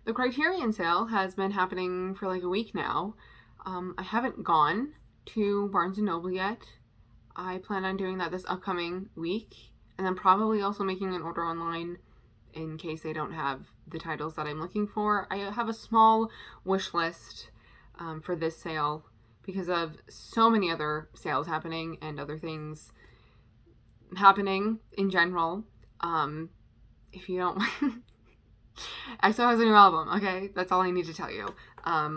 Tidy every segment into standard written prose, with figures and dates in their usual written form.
The Criterion sale has been happening for like a week now. I haven't gone to Barnes & Noble yet. I plan on doing that this upcoming week, and then probably also making an order online in case they don't have the titles that I'm looking for. I have a small wish list for this sale because of so many other sales happening and other things happening in general. If you don't... EXO has a new album, okay? That's all I need to tell you.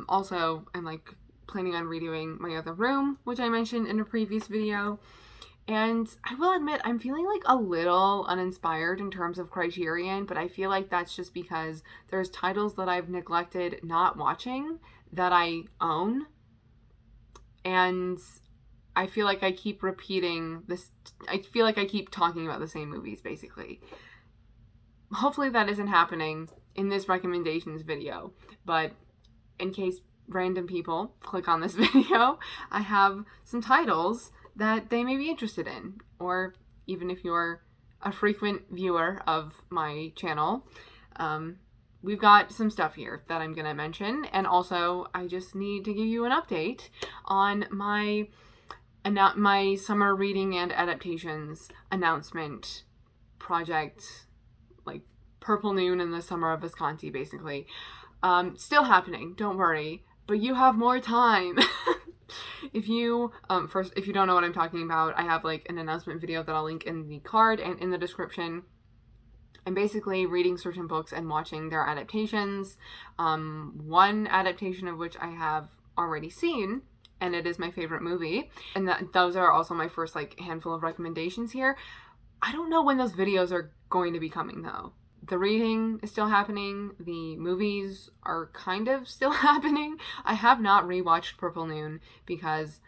Also, I'm like planning on redoing My Other Room, which I mentioned in a previous video. And I will admit, I'm feeling like a little uninspired in terms of Criterion, but I feel like that's just because there's titles that I've neglected not watching that I own. And I feel like I keep repeating this. I feel like I keep talking about the same movies, basically. Hopefully that isn't happening in this recommendations video, but in case random people click on this video, I have some titles that they may be interested in, or even if you're a frequent viewer of my channel, we've got some stuff here that I'm gonna mention, and also I just need to give you an update on my summer reading and adaptations announcement project, like Purple Noon in the Summer of Visconti, basically. Still happening, don't worry, but you have more time. If you, if you don't know what I'm talking about, I have like an announcement video that I'll link in the card and in the description. I'm basically reading certain books and watching their adaptations. One adaptation of which I have already seen, and it is my favorite movie. And those are also my first like handful of recommendations here. I don't know when those videos are going to be coming though. The reading is still happening. The movies are kind of still happening. I have not rewatched Purple Noon because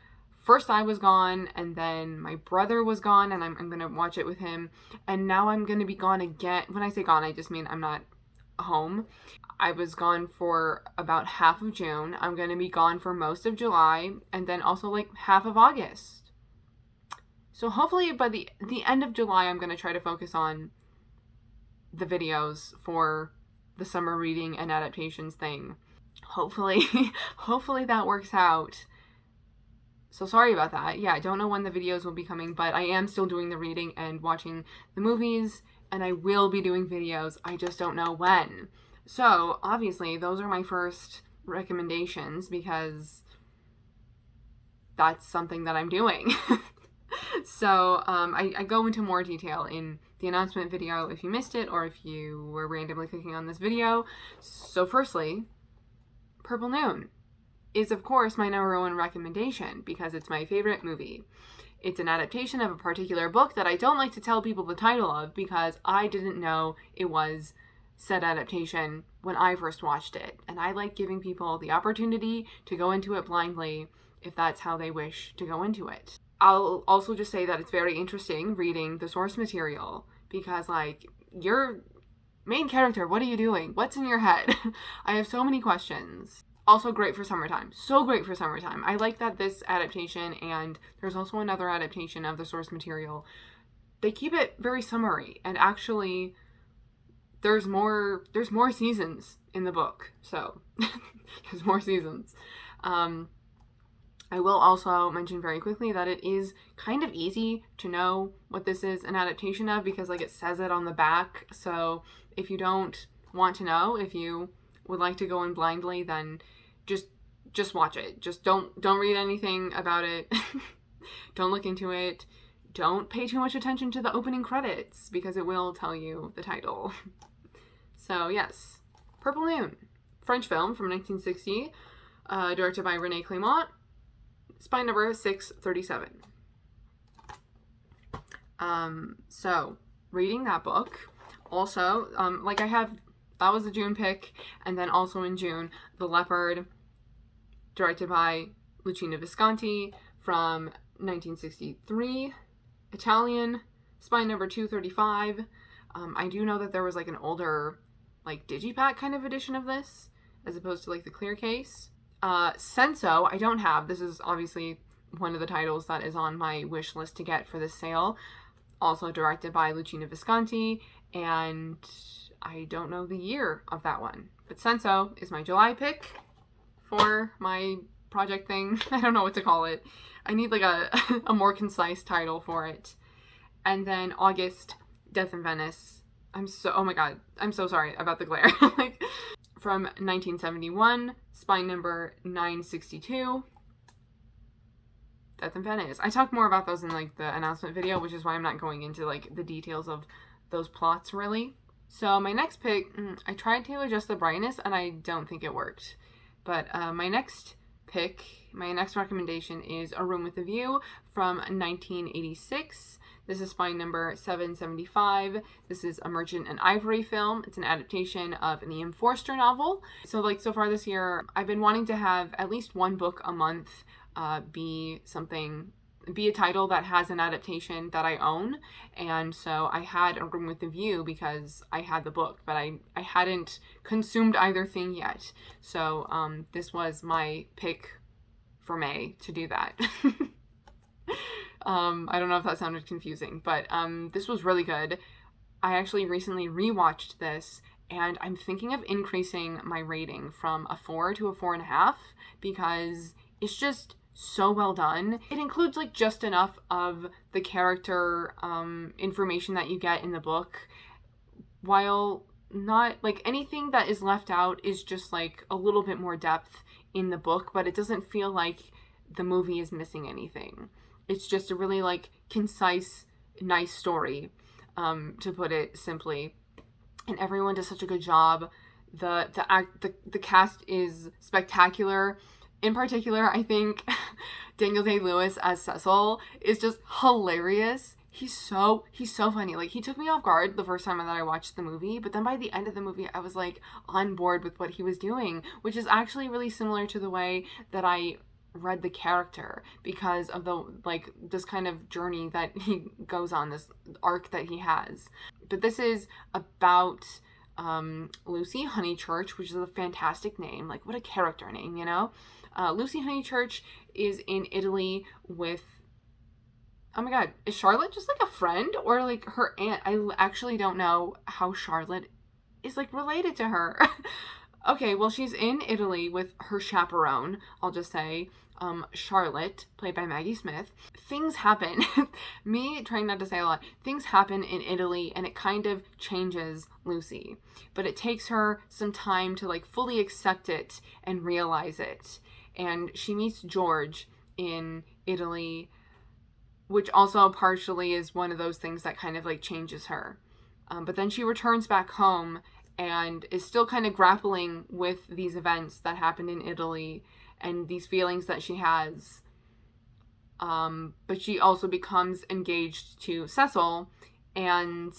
first I was gone and then my brother was gone and I'm going to watch it with him. And now I'm going to be gone again. When I say gone, I just mean I'm not home. I was gone for about half of June. I'm going to be gone for most of July and then also like half of August. So hopefully by the end of July, I'm going to try to focus on the videos for the summer reading and adaptations thing. Hopefully that works out. So sorry about that. Yeah, I don't know when the videos will be coming, but I am still doing the reading and watching the movies, and I will be doing videos. I just don't know when. So obviously those are my first recommendations because that's something that I'm doing. So I go into more detail in the announcement video if you missed it or if you were randomly clicking on this video. So firstly, Purple Noon is of course my number one recommendation because it's my favorite movie. It's an adaptation of a particular book that I don't like to tell people the title of because I didn't know it was said adaptation when I first watched it. And I like giving people the opportunity to go into it blindly if that's how they wish to go into it. I'll also just say that it's very interesting reading the source material because, like, your main character, what are you doing? What's in your head? I have so many questions. Also great for summertime. So great for summertime. I like that this adaptation, and there's also another adaptation of the source material, they keep it very summery, and actually there's more seasons in the book. So there's more seasons. I will also mention very quickly that it is kind of easy to know what this is an adaptation of because like it says it on the back. So if you don't want to know, if you would like to go in blindly, then just watch it. Just don't read anything about it. Don't look into it. Don't pay too much attention to the opening credits because it will tell you the title. So yes, Purple Noon, French film from 1960, directed by René Clément. Spine number 637. So reading that book. Also, like I have, that was a June pick, and then also in June, The Leopard, directed by Luchino Visconti from 1963, Italian, spine number 235. I do know that there was like an older, like digipack kind of edition of this, as opposed to like the clear case. Senso, I don't have. This is obviously one of the titles that is on my wish list to get for this sale. Also directed by Luchino Visconti. and I don't know the year of that one. But Senso is my July pick for my project thing. I don't know what to call it. I need like a more concise title for it. And then August, Death in Venice. Oh my god, I'm so sorry about the glare. Like, from 1971, spine number 962. Death in Venice. I talk more about those in like the announcement video, which is why I'm not going into like the details of those plots really. So my next pick, I tried to adjust the brightness and I don't think it worked. But my next recommendation is A Room with a View from 1986. This is spine number 775. This is a Merchant and Ivory film. It's an adaptation of an Ian Forster novel. So far this year, I've been wanting to have at least one book a month be a title that has an adaptation that I own. And so I had A Room with a View because I had the book, but I hadn't consumed either thing yet. So this was my pick for May to do that. I don't know if that sounded confusing, but this was really good. I actually recently rewatched this, and I'm thinking of increasing my rating from a 4 to a 4.5 because it's just so well done. It includes like just enough of the character information that you get in the book, while not like anything that is left out is just like a little bit more depth in the book, but it doesn't feel like the movie is missing anything. It's just a really like concise, nice story, to put it simply. And everyone does such a good job. The cast is spectacular. In particular, I think Daniel Day-Lewis as Cecil is just hilarious. He's so funny. Like, he took me off guard the first time that I watched the movie, but then by the end of the movie, I was like on board with what he was doing, which is actually really similar to the way that I read the character because of the like this kind of journey that he goes on, this arc that he has. But this is about Lucy Honeychurch, which is a fantastic name. Like, what a character name, you know? Lucy Honeychurch is in Italy with, oh my god, is Charlotte just like a friend or like her aunt? I actually don't know how Charlotte is like related to her. Okay, well, she's in Italy with her chaperone, I'll just say, Charlotte, played by Maggie Smith. Things happen. Me trying not to say a lot. Things happen in Italy and it kind of changes Lucy. But it takes her some time to like fully accept it and realize it. And she meets George in Italy, which also partially is one of those things that kind of like changes her. But then she returns back home and is still kind of grappling with these events that happened in Italy and these feelings that she has. But she also becomes engaged to Cecil and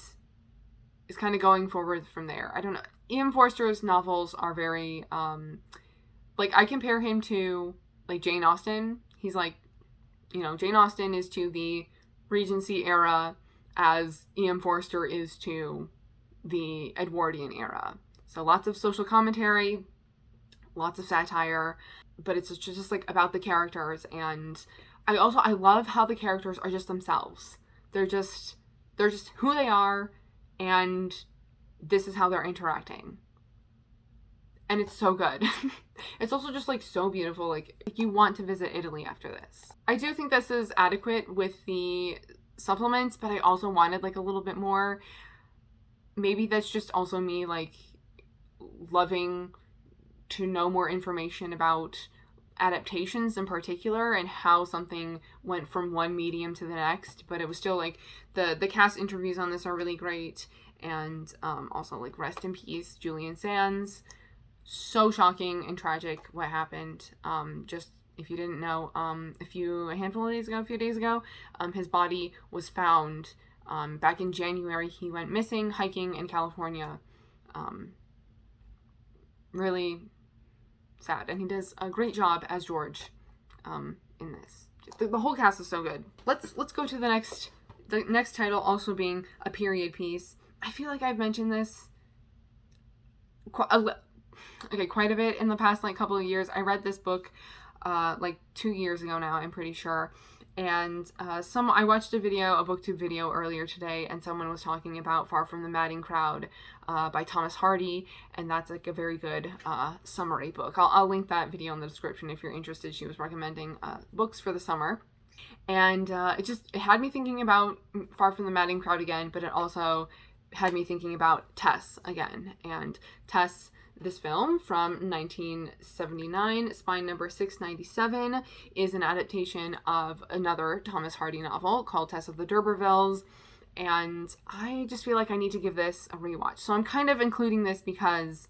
is kind of going forward from there. I don't know. Ian Forster's novels are very, like, I compare him to, like, Jane Austen. He's like, you know, Jane Austen is to the Regency era as Ian Forster is to the Edwardian era. So lots of social commentary, lots of satire, but it's just like about the characters. And I love how the characters are just themselves. They're just who they are, and this is how they're interacting. And it's so good. It's also just like so beautiful. Like you want to visit Italy after this. I do think this is adequate with the supplements, but I also wanted like a little bit more. Maybe that's just also me like loving to know more information about adaptations in particular and how something went from one medium to the next. But it was still like the cast interviews on this are really great. And also like rest in peace, Julian Sands. So shocking and tragic what happened. Just if you didn't know, a few days ago, his body was found. Back in January, he went missing hiking in California. Really sad. And he does a great job as George in this. The whole cast is so good. Let's go to the next title, also being a period piece. I feel like I've mentioned this quite a bit in the past like couple of years. I read this book like 2 years ago now, I'm pretty sure. And I watched a booktube video earlier today, and someone was talking about Far from the Madding Crowd by Thomas Hardy, and that's like a very good summary book. I'll link that video in the description if you're interested. She was recommending books for the summer. And it had me thinking about Far from the Madding Crowd again, but it also had me thinking about Tess again. And Tess, this film from 1979, spine number 697, is an adaptation of another Thomas Hardy novel called Tess of the D'Urbervilles, and I just feel like I need to give this a rewatch. So I'm kind of including this because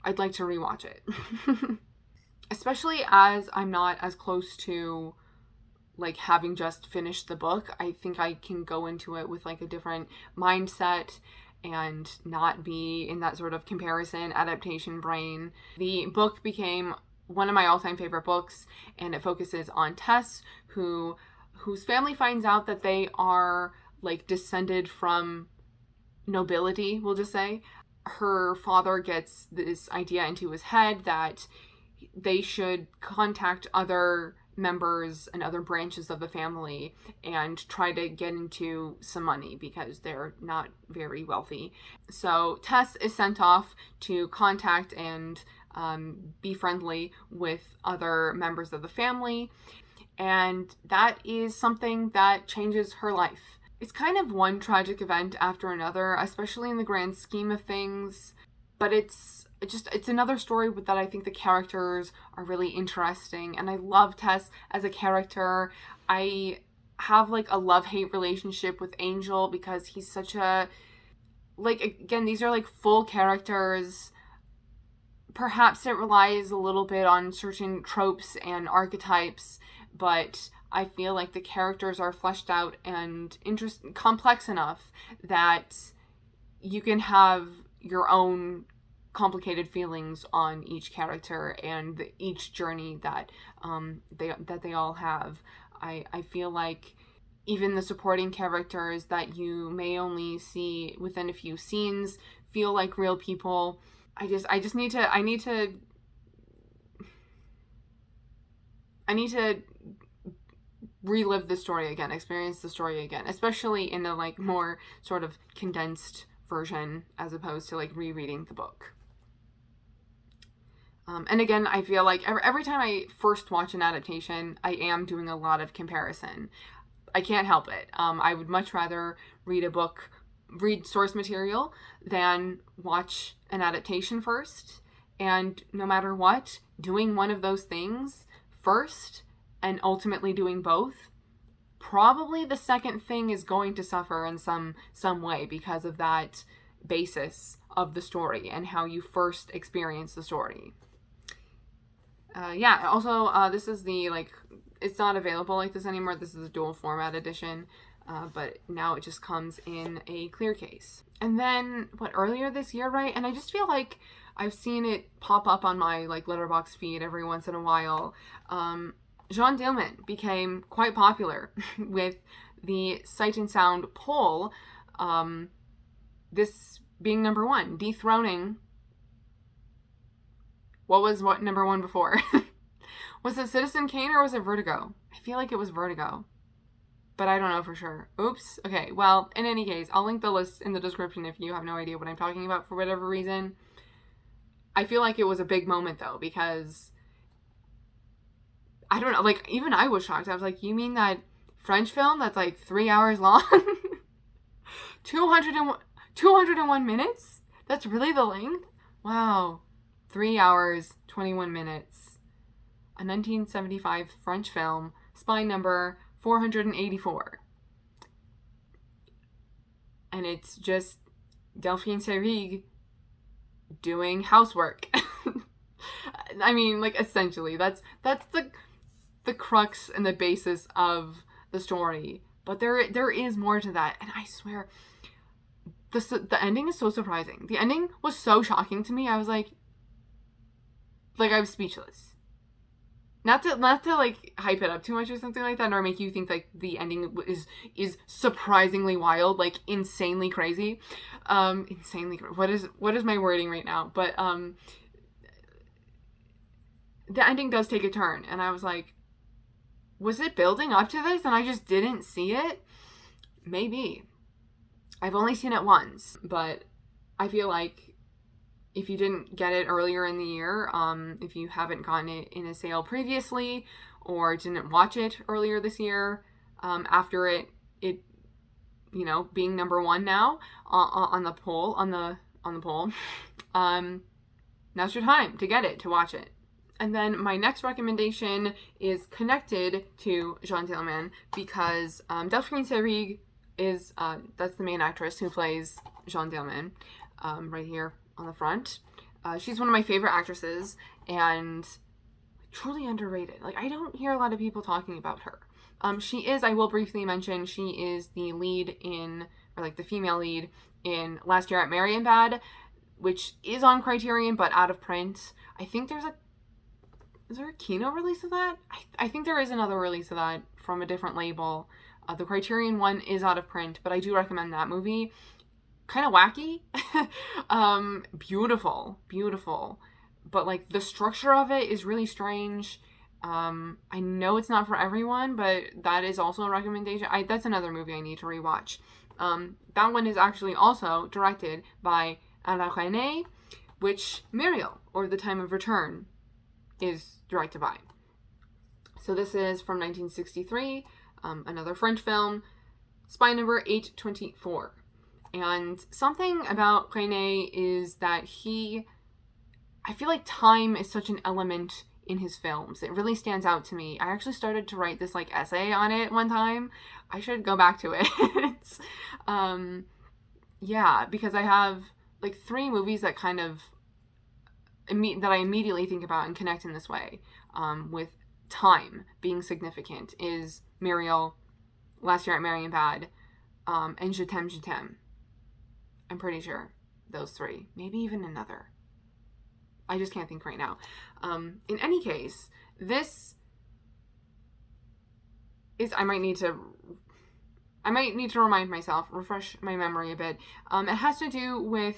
I'd like to rewatch it. Especially as I'm not as close to like having just finished the book. I think I can go into it with like a different mindset and not be in that sort of comparison adaptation brain. The book became one of my all-time favorite books, and it focuses on Tess, whose family finds out that they are like descended from nobility, we'll just say. Her father gets this idea into his head that they should contact other members and other branches of the family and try to get into some money because they're not very wealthy. So Tess is sent off to contact and be friendly with other members of the family, and that is something that changes her life. It's kind of one tragic event after another, especially in the grand scheme of things, but it's another story that I think the characters are really interesting, and I love Tess as a character. I have like a love-hate relationship with Angel because he's such a, like, again, these are like full characters. Perhaps it relies a little bit on certain tropes and archetypes, but I feel like the characters are fleshed out and complex enough that you can have your own complicated feelings on each character and each journey that they all have. I feel like even the supporting characters that you may only see within a few scenes feel like real people. I need to relive the story again, experience the story again, especially in a like more sort of condensed version as opposed to like rereading the book. And again, I feel like every time I first watch an adaptation, I am doing a lot of comparison. I can't help it. I would much rather read source material than watch an adaptation first. And no matter what, doing one of those things first and ultimately doing both, probably the second thing is going to suffer in some way because of that basis of the story and how you first experience the story. Also, this is it's not available like this anymore. This is a dual format edition, but now it just comes in a clear case. And then, earlier this year, right? And I just feel like I've seen it pop up on my letterboxd feed every once in a while. Jeanne Dielman became quite popular with the Sight and Sound poll, this being number one, dethroning what number one before? Was it Citizen Kane or was it Vertigo? I feel like it was Vertigo, but I don't know for sure. Oops. Okay, well, in any case, I'll link the list in the description if you have no idea what I'm talking about for whatever reason. I feel like it was a big moment, though, because I don't know, even I was shocked. I was like, you mean that French film that's 3 hours long? 201 minutes? That's really the length? Wow. 3 hours, 21 minutes. A 1975 French film, spine number 484. And it's just Delphine Seyrig doing housework. I mean, essentially, that's the crux and the basis of the story. But there is more to that, and I swear, the ending is so surprising. The ending was so shocking to me. I was like I was speechless. Not to hype it up too much or something like that, or make you think the ending is surprisingly wild, insanely crazy. What is my wording right now? But the ending does take a turn, and I was like, was it building up to this and I just didn't see it? Maybe. I've only seen it once, but I feel like if you didn't get it earlier in the year, if you haven't gotten it in a sale previously or didn't watch it earlier this year, after it being number one now on the poll, now's your time to get it, to watch it. And then my next recommendation is connected to Jeanne Dielman because Delphine Seyrig is, that's the main actress who plays Jeanne Dielman, right here on the front. She's one of my favorite actresses and truly underrated. Like, I don't hear a lot of people talking about her. She is, I will briefly mention, she is the lead in, or like the female lead in Last Year at Marienbad, which is on Criterion but out of print. I think is there a Kino release of that? I think there is another release of that from a different label. The Criterion one is out of print, but I do recommend that movie. Kind of wacky. Beautiful. But like the structure of it is really strange. I know it's not for everyone, but that is also a recommendation. That's another movie I need to rewatch. That one is actually also directed by Alain Resnais, which Muriel, or The Time of Return, is directed by. So this is from 1963, another French film, spy number 824. And something about Resnais is that I feel like time is such an element in his films. It really stands out to me. I actually started to write this like essay on it one time. I should go back to it. Yeah, because I have like 3 movies that kind of that I immediately think about and connect in this way, with time being significant, is Muriel, Last Year at Marienbad, and Je t'aime, Je t'aime. I'm pretty sure those 3. Maybe even another. I just can't think right now. In any case, this is, I might need to remind myself, refresh my memory a bit. It has to do with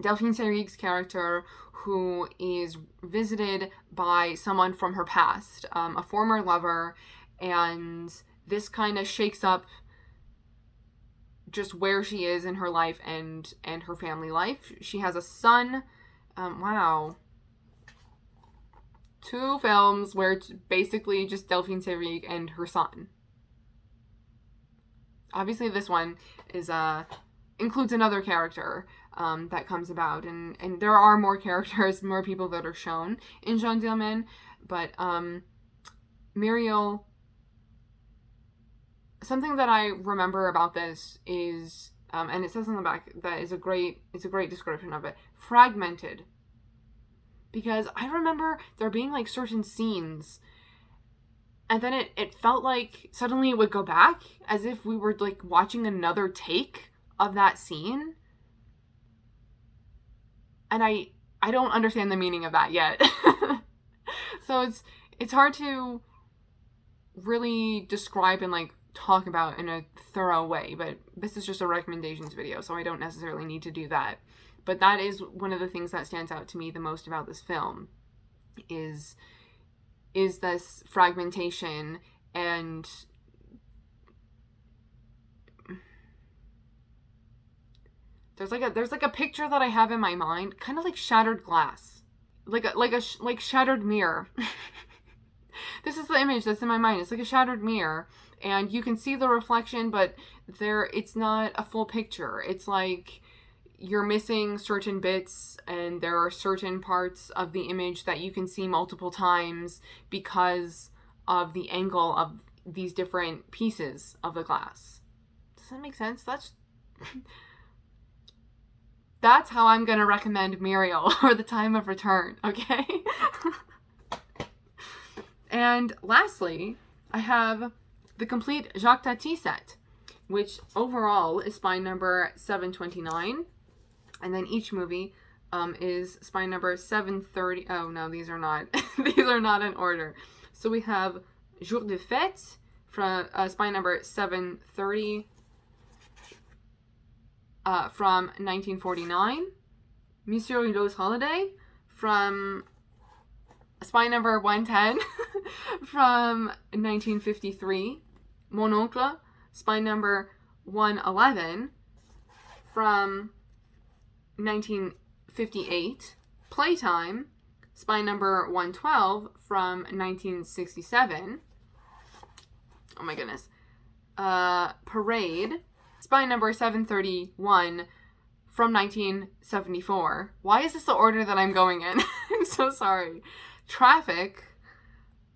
Delphine Seyrig's character, who is visited by someone from her past, a former lover, and this kind of shakes up just where she is in her life and her family life. She has a son. Wow. 2 films where it's basically just Delphine Seyrig and her son. Obviously this one is includes another character that comes about, and there are more characters, more people that are shown in Jeanne Dielman, but Muriel, something that I remember about this is, and it says on the back that it's a great description of it, fragmented. Because I remember there being like certain scenes, and then it felt like suddenly it would go back, as if we were like watching another take of that scene. And I don't understand the meaning of that yet. So it's hard to really describe and like talk about in a thorough way, but this is just a recommendations video, so I don't necessarily need to do that. But that is one of the things that stands out to me the most about this film, is this fragmentation, and there's like a picture that I have in my mind, kind of like shattered glass, like shattered mirror. This is the image that's in my mind. It's like a shattered mirror, and you can see the reflection, but it's not a full picture. It's like you're missing certain bits, and there are certain parts of the image that you can see multiple times because of the angle of these different pieces of the glass. Does that make sense? That's how I'm gonna recommend Muriel, or The Time of Return, okay? And lastly, I have the complete Jacques Tati set, which overall is spine number 729. And then each movie is spine number 730. Oh no, these are not these are not in order. So we have Jour de Fête from spine number 730 from 1949. Monsieur Hulot's Holiday from spine number 110 from 1953. Mon Oncle, spine number 111 from 1958. Playtime, spine number 112 from 1967. Oh my goodness. Parade, spine number 731 from 1974. Why is this the order that I'm going in? I'm so sorry. Traffic,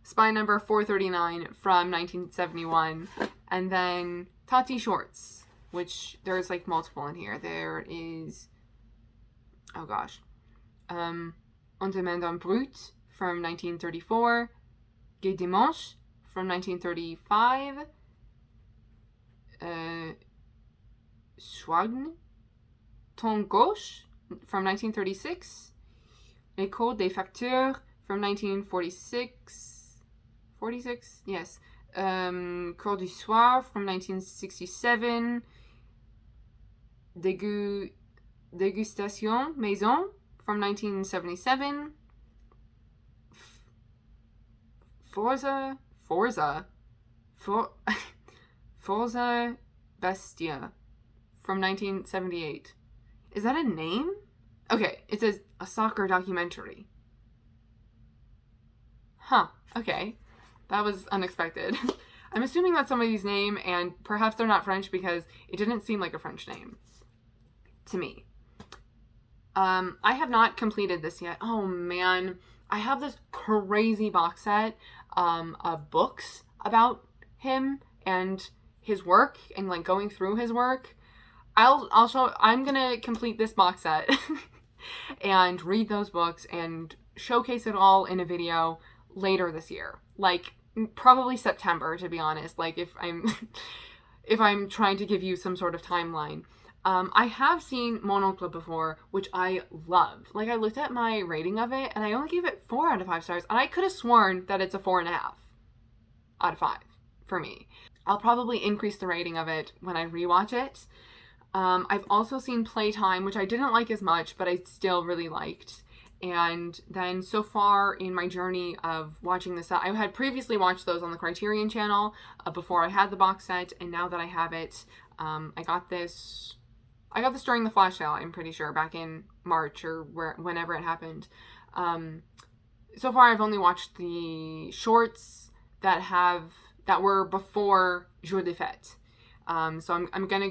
spine number 439 from 1971. And then Tati shorts, which there's like multiple in here. There is, oh gosh, On demande un brut from 1934. Gai dimanche from 1935. Schwagn, Ton gauche from 1936. Écho des facteurs from 1946. 46? Yes. Cours du soir from 1967. Dégustation maison from 1977. Forza Bestia from 1978. Is that a name? Okay, it says a soccer documentary. Huh, okay. That was unexpected. I'm assuming that's somebody's name, and perhaps they're not French because it didn't seem like a French name to me. I have not completed this yet. Oh man, I have this crazy box set of books about him and his work and like going through his work. I'm gonna complete this box set and read those books and showcase it all in a video later this year. Like probably September, to be honest. Like if I'm trying to give you some sort of timeline. I have seen Mon Oncle before, which I love. Like I looked at my rating of it and I only gave it 4 out of 5 stars, and I could have sworn that it's a 4.5 out of 5 for me. I'll probably increase the rating of it when I rewatch it. I've also seen Playtime, which I didn't like as much, but I still really liked. And then so far in my journey of watching this, I had previously watched those on the Criterion channel before I had the box set, and now that I have it, I got this during the flash sale, I'm pretty sure, back in March or whenever it happened. So far I've only watched the shorts that were before Jour de Fête. So I'm gonna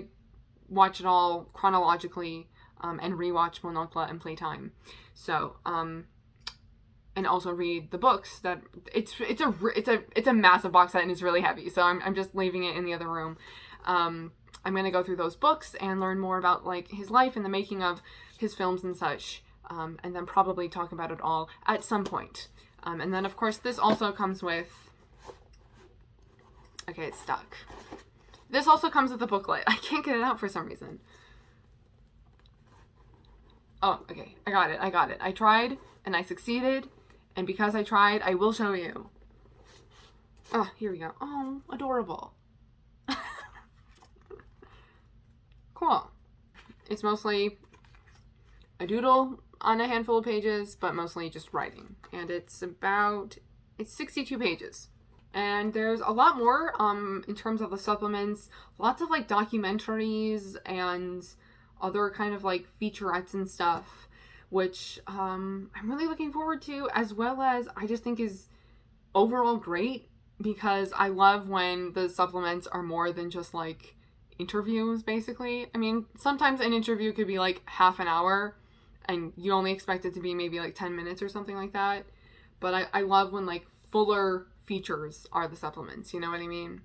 watch it all chronologically and rewatch Mon Oncle and Playtime. So and also read the books. That it's a massive box set and it's really heavy. So I'm just leaving it in the other room. I'm gonna go through those books and learn more about like his life and the making of his films and such. And then probably talk about it all at some point. And then of course this also comes with. Okay, it's stuck. This also comes with a booklet. I can't get it out for some reason. Oh, okay. I got it. I tried and I succeeded. And because I tried, I will show you. Oh, here we go. Oh, adorable. Cool. It's mostly a doodle on a handful of pages, but mostly just writing. And it's 62 pages. And there's a lot more in terms of the supplements. Lots of like documentaries and other kind of like featurettes and stuff, which I'm really looking forward to, as well as I just think is overall great because I love when the supplements are more than just like interviews, basically. I mean, sometimes an interview could be like half an hour and you only expect it to be maybe like 10 minutes or something like that. But I love when like fuller features are the supplements, you know what I mean?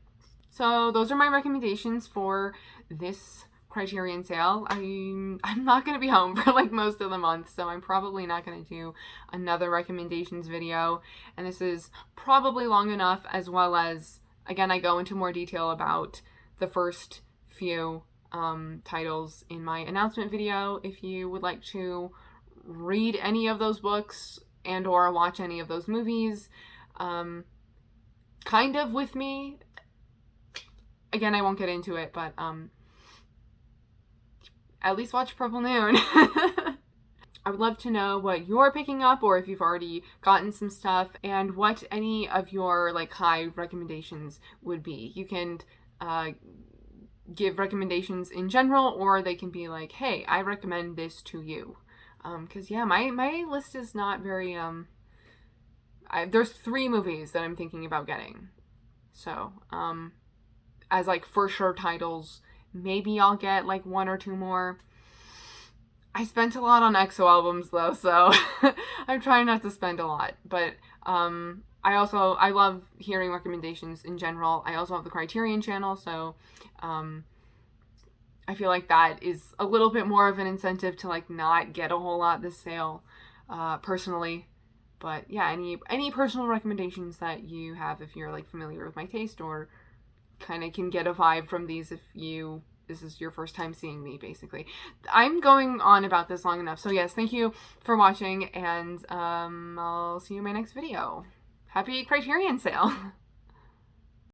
So those are my recommendations for this Criterion sale. I'm not going to be home for like most of the month, so I'm probably not going to do another recommendations video, and this is probably long enough, as well as, again, I go into more detail about the first few titles in my announcement video. If you would like to read any of those books and or watch any of those movies, kind of with me. Again, I won't get into it, but at least watch Purple Noon. I would love to know what you're picking up, or if you've already gotten some stuff, and what any of your like high recommendations would be. You can give recommendations in general, or they can be like, hey, I recommend this to you. Because yeah, my list is not very there's 3 movies that I'm thinking about getting. So as like for sure titles, maybe I'll get like 1 or 2 more. I spent a lot on EXO albums though, so I'm trying not to spend a lot. But I love hearing recommendations in general. I also have the Criterion channel, so I feel like that is a little bit more of an incentive to like not get a whole lot this sale, personally. But yeah, any personal recommendations that you have, if you're like familiar with my taste, or kind of can get a vibe from these if this is your first time seeing me, basically. I'm going on about this long enough. So yes, thank you for watching, and I'll see you in my next video. Happy Criterion sale!